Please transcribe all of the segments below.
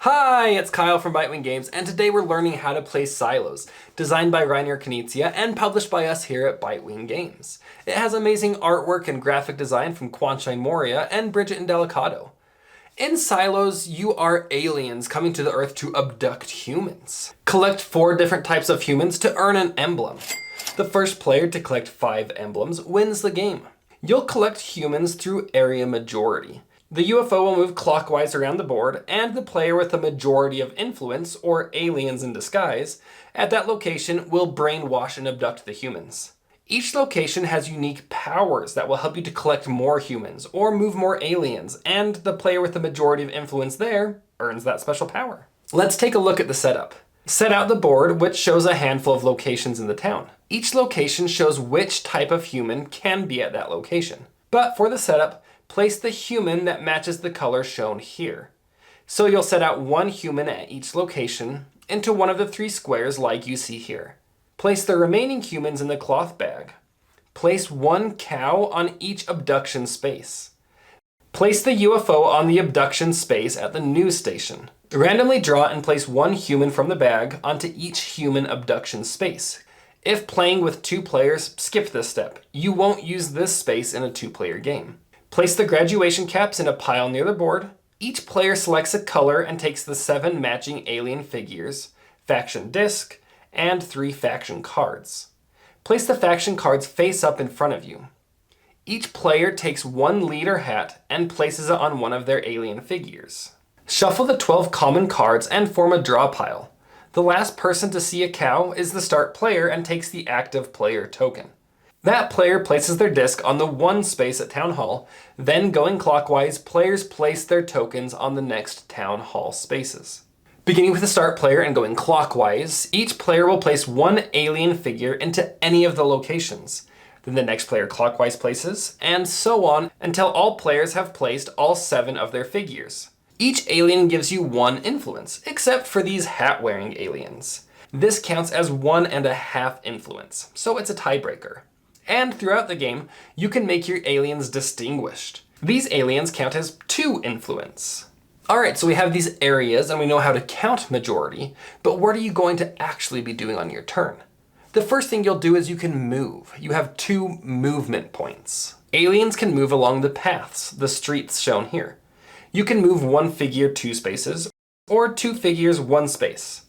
Hi, it's Kyle from Bitewing Games, and today we're learning how to play Silos, designed by Reiner Knizia and published by us here at Bitewing Games. It has amazing artwork and graphic design from Quanshine Moria and Bridget and Delicado. In Silos, you are aliens coming to the Earth to abduct humans. Collect 4 different types of humans to earn an emblem. The first player to collect 5 emblems wins the game. You'll collect humans through area majority. The UFO will move clockwise around the board, and the player with the majority of influence, or aliens in disguise, at that location will brainwash and abduct the humans. Each location has unique powers that will help you to collect more humans or move more aliens, and the player with the majority of influence there earns that special power. Let's take a look at the setup. Set out the board, which shows a handful of locations in the town. Each location shows which type of human can be at that location. But for the setup, place the human that matches the color shown here. So you'll set out 1 human at each location into one of the 3 squares like you see here. Place the remaining humans in the cloth bag. Place 1 cow on each abduction space. Place the UFO on the abduction space at the news station. Randomly draw and place 1 human from the bag onto each human abduction space. If playing with 2 players, skip this step. You won't use this space in a 2-player game. Place the graduation caps in a pile near the board. Each player selects a color and takes the 7 matching alien figures, faction disc, and 3 faction cards. Place the faction cards face up in front of you. Each player takes 1 leader hat and places it on one of their alien figures. Shuffle the 12 common cards and form a draw pile. The last person to see a cow is the start player and takes the active player token. That player places their disc on the 1 space at Town Hall, then going clockwise, players place their tokens on the next Town Hall spaces. Beginning with the start player and going clockwise, each player will place 1 alien figure into any of the locations. Then the next player clockwise places, and so on until all players have placed all 7 of their figures. Each alien gives you 1 influence, except for these hat-wearing aliens. This counts as 1.5 influence, so it's a tiebreaker. And throughout the game, you can make your aliens distinguished. These aliens count as 2 influence. Alright, so we have these areas and we know how to count majority, but what are you going to actually be doing on your turn? The first thing you'll do is you can move. You have 2 movement points. Aliens can move along the paths, the streets shown here. You can move 1 figure 2 spaces, or 2 figures 1 space.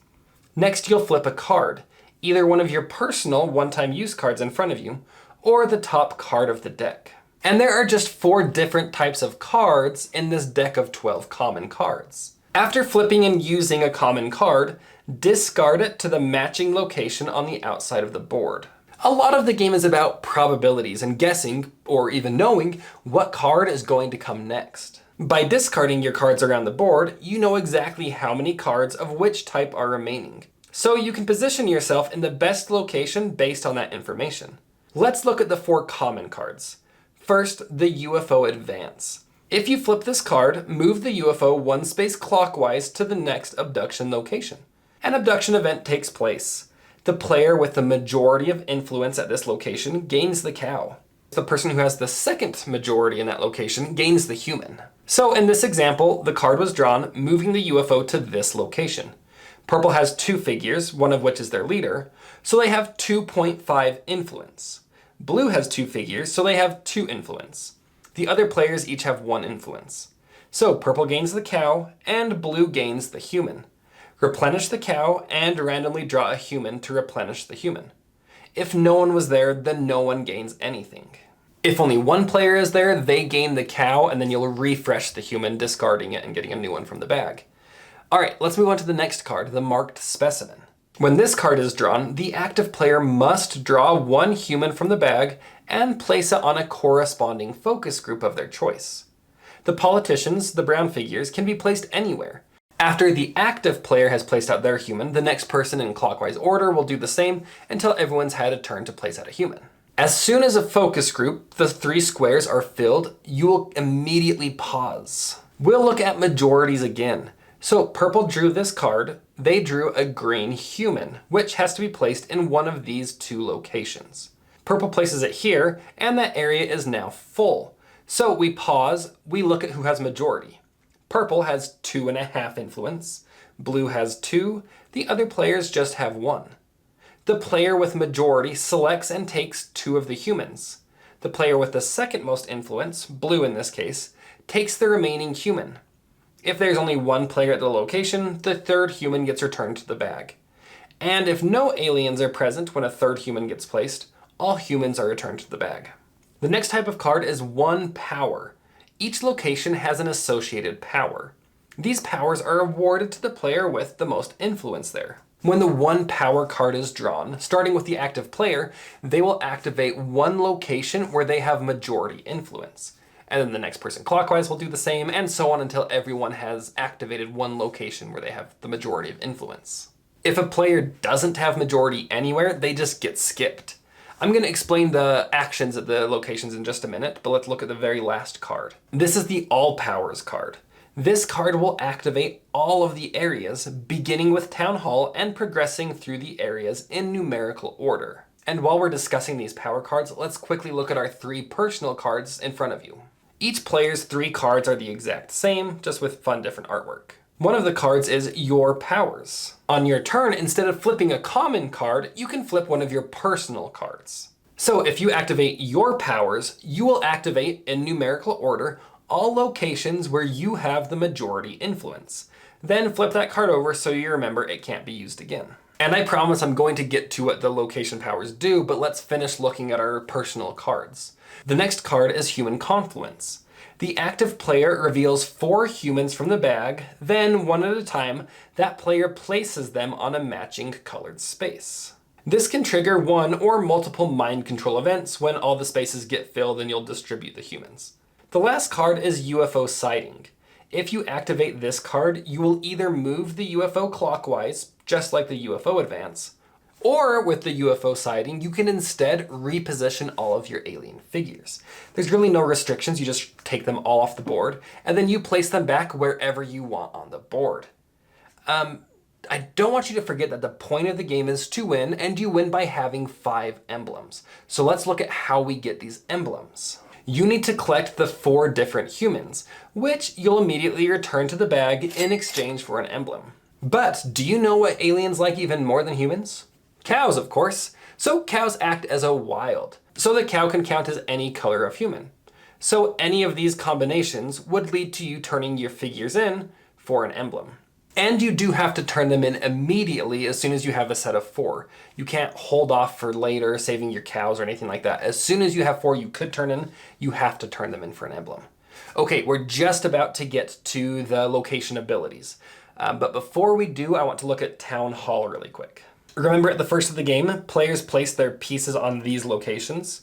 Next, you'll flip a card, either one of your personal one-time use cards in front of you, or the top card of the deck. And there are just 4 different types of cards in this deck of 12 common cards. After flipping and using a common card, discard it to the matching location on the outside of the board. A lot of the game is about probabilities and guessing, or even knowing, what card is going to come next. By discarding your cards around the board, you know exactly how many cards of which type are remaining. So you can position yourself in the best location based on that information. Let's look at the 4 common cards. First, the UFO Advance. If you flip this card, move the UFO 1 space clockwise to the next abduction location. An abduction event takes place. The player with the majority of influence at this location gains the cow. The person who has the second majority in that location gains the human. So in this example, the card was drawn, moving the UFO to this location. Purple has 2 figures, one of which is their leader, so they have 2.5 influence. Blue has 2 figures, so they have 2 influence. The other players each have 1 influence. So purple gains the cow, and blue gains the human. Replenish the cow, and randomly draw a human to replenish the human. If no one was there, then no one gains anything. If only 1 player is there, they gain the cow, and then you'll refresh the human, discarding it and getting a new one from the bag. Alright, let's move on to the next card, the marked Specimen. When this card is drawn, the active player must draw 1 human from the bag and place it on a corresponding focus group of their choice. The politicians, the brown figures, can be placed anywhere. After the active player has placed out their human, the next person in clockwise order will do the same until everyone's had a turn to place out a human. As soon as a focus group, the 3 squares, are filled, you will immediately pause. We'll look at majorities again. So purple drew this card, they drew a green human, which has to be placed in one of these 2 locations. Purple places it here, and that area is now full. So we pause, we look at who has majority. Purple has 2.5 influence, blue has 2, the other players just have 1. The player with majority selects and takes 2 of the humans. The player with the second most influence, blue in this case, takes the remaining human. If there's only 1 player at the location, the third human gets returned to the bag. And if no aliens are present when a third human gets placed, all humans are returned to the bag. The next type of card is 1 power. Each location has an associated power. These powers are awarded to the player with the most influence there. When the 1 power card is drawn, starting with the active player, they will activate 1 location where they have majority influence. And then the next person clockwise will do the same, and so on until everyone has activated 1 location where they have the majority of influence. If a player doesn't have majority anywhere, they just get skipped. I'm going to explain the actions at the locations in just a minute, but let's look at the very last card. This is the All Powers card. This card will activate all of the areas, beginning with Town Hall and progressing through the areas in numerical order. And while we're discussing these power cards, let's quickly look at our 3 personal cards in front of you. Each player's 3 cards are the exact same, just with fun different artwork. One of the cards is Your Powers. On your turn, instead of flipping a common card, you can flip one of your personal cards. So if you activate Your Powers, you will activate, in numerical order, all locations where you have the majority influence. Then flip that card over so you remember it can't be used again. And I promise I'm going to get to what the location powers do, but let's finish looking at our personal cards. The next card is Human Confluence. The active player reveals 4 humans from the bag, then one at a time, that player places them on a matching colored space. This can trigger 1 or multiple mind control events. When all the spaces get filled and you'll distribute the humans. The last card is UFO Sighting. If you activate this card, you will either move the UFO clockwise, just like the UFO Advance, or with the UFO Sighting, you can instead reposition all of your alien figures. There's really no restrictions, you just take them all off the board, and then you place them back wherever you want on the board. I don't want you to forget that the point of the game is to win, and you win by having 5 emblems. So let's look at how we get these emblems. You need to collect the 4 different humans, which you'll immediately return to the bag in exchange for an emblem. But do you know what aliens like even more than humans? Cows, of course. So cows act as a wild. So the cow can count as any color of human. So any of these combinations would lead to you turning your figures in for an emblem. And you do have to turn them in immediately as soon as you have a set of 4. You can't hold off for later, saving your cows or anything like that. As soon as you have 4 you could turn in, you have to turn them in for an emblem. Okay, we're just about to get to the location abilities. But before we do, I want to look at Town Hall really quick. Remember at the first of the game, players place their pieces on these locations.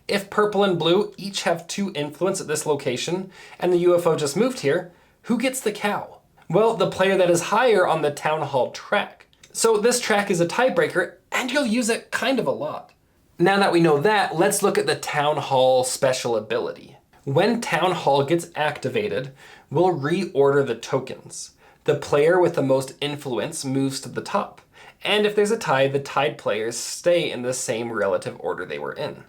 If purple and blue each have 2 influence at this location, and the UFO just moved here, who gets the cow? Well, the player that is higher on the Town Hall track. So this track is a tiebreaker, and you'll use it kind of a lot. Now that we know that, let's look at the Town Hall special ability. When Town Hall gets activated, we'll reorder the tokens. The player with the most influence moves to the top, and if there's a tie, the tied players stay in the same relative order they were in.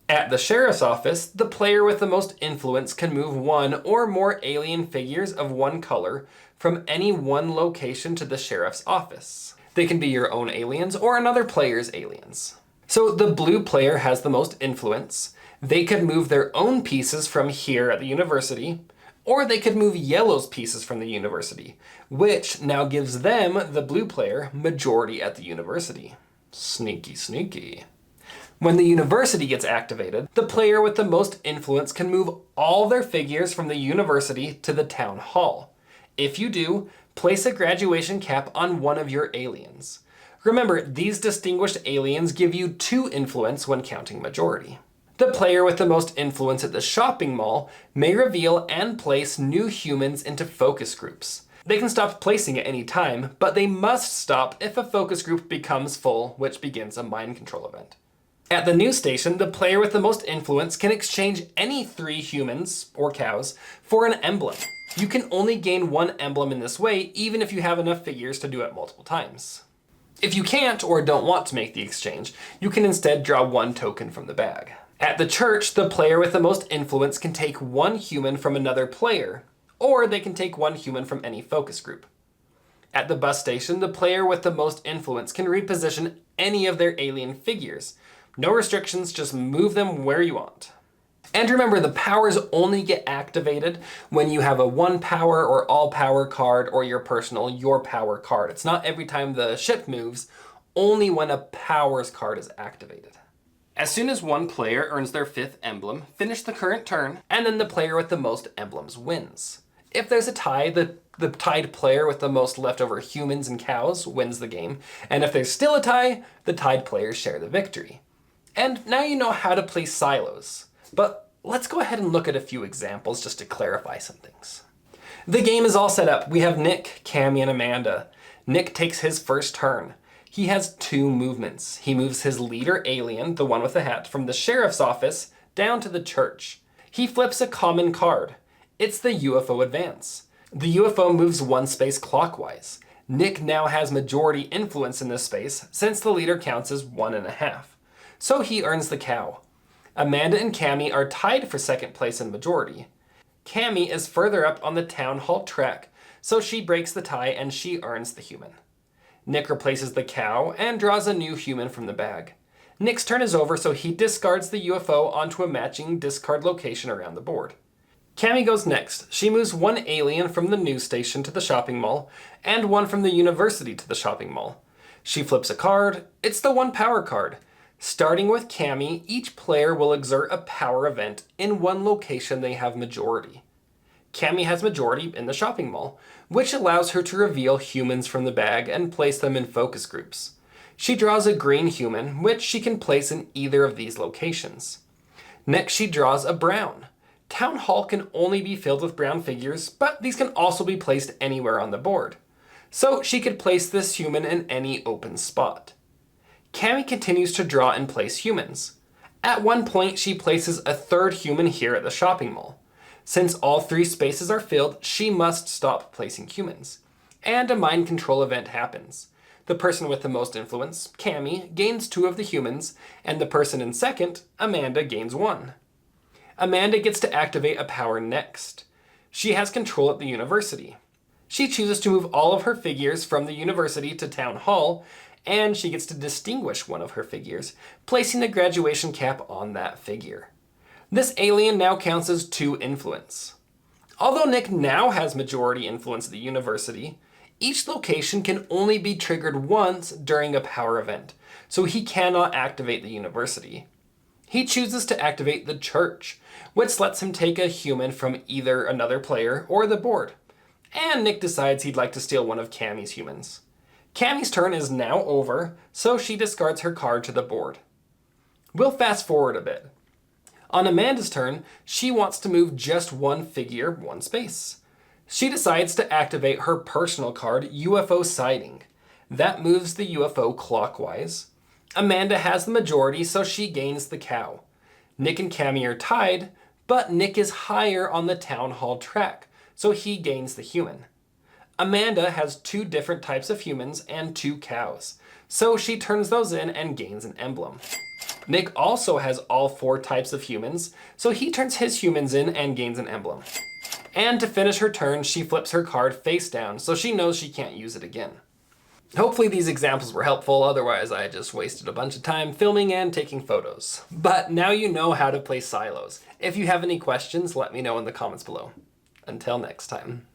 At the sheriff's office, the player with the most influence can move 1 or more alien figures of 1 color from any 1 location to the sheriff's office. They can be your own aliens or another player's aliens. So the blue player has the most influence. They could move their own pieces from here at the university, or they could move yellow's pieces from the university, which now gives them, the blue player, majority at the university. Sneaky, sneaky. When the university gets activated, the player with the most influence can move all their figures from the university to the town hall. If you do, place a graduation cap on one of your aliens. Remember, these distinguished aliens give you 2 influence when counting majority. The player with the most influence at the shopping mall may reveal and place new humans into focus groups. They can stop placing at any time, but they must stop if a focus group becomes full, which begins a mind control event. At the news station, the player with the most influence can exchange any 3 humans, or cows, for an emblem. You can only gain 1 emblem in this way, even if you have enough figures to do it multiple times. If you can't or don't want to make the exchange, you can instead draw 1 token from the bag. At the church, the player with the most influence can take 1 human from another player, or they can take one human from any focus group. At the bus station, the player with the most influence can reposition any of their alien figures. No restrictions, just move them where you want. And remember, the powers only get activated when you have a 1 power or all power card or your personal your power card. It's not every time the ship moves, only when a powers card is activated. As soon as one player earns their 5th emblem, finish the current turn, and then the player with the most emblems wins. If there's a tie, the tied player with the most leftover humans and cows wins the game, and if there's still a tie, the tied players share the victory. And now you know how to place silos. But let's go ahead and look at a few examples just to clarify some things. The game is all set up. We have Nick, Cammy, and Amanda. Nick takes his first turn. He has 2 movements. He moves his leader alien, the one with the hat, from the sheriff's office down to the church. He flips a common card. It's the UFO Advance. The UFO moves 1 space clockwise. Nick now has majority influence in this space since the leader counts as 1.5. So he earns the cow. Amanda and Cammy are tied for 2nd place in majority. Cammy is further up on the town hall track, so she breaks the tie and she earns the human. Nick replaces the cow and draws a new human from the bag. Nick's turn is over, so he discards the UFO onto a matching discard location around the board. Cammy goes next. She moves 1 alien from the news station to the shopping mall and 1 from the university to the shopping mall. She flips a card. It's the 1 power card. Starting with Cammy, each player will exert a power event in 1 location they have majority. Cammy has majority in the shopping mall, which allows her to reveal humans from the bag and place them in focus groups. She draws a green human, which she can place in either of these locations. Next, she draws a brown. Town Hall can only be filled with brown figures, but these can also be placed anywhere on the board. So she could place this human in any open spot. Cammy continues to draw and place humans. At one point, she places a 3rd human here at the shopping mall. Since all 3 spaces are filled, she must stop placing humans. And a mind control event happens. The person with the most influence, Cammy, gains 2 of the humans, and the person in 2nd, Amanda, gains 1. Amanda gets to activate a power next. She has control at the university. She chooses to move all of her figures from the university to Town Hall, and she gets to distinguish one of her figures, placing the graduation cap on that figure. This alien now counts as 2 influence. Although Nick now has majority influence at the university, each location can only be triggered once during a power event, so he cannot activate the university. He chooses to activate the church, which lets him take a human from either another player or the board. And Nick decides he'd like to steal one of Cammy's humans. Cammy's turn is now over, so she discards her card to the board. We'll fast forward a bit. On Amanda's turn, she wants to move just 1 figure 1 space. She decides to activate her personal card, UFO Sighting. That moves the UFO clockwise. Amanda has the majority, so she gains the cow. Nick and Cammy are tied, but Nick is higher on the town hall track, so he gains the human. Amanda has 2 different types of humans and 2 cows, so she turns those in and gains an emblem. Nick also has all 4 types of humans, so he turns his humans in and gains an emblem. And to finish her turn, she flips her card face down, so she knows she can't use it again. Hopefully these examples were helpful, otherwise I just wasted a bunch of time filming and taking photos. But now you know how to play silos. If you have any questions, let me know in the comments below. Until next time.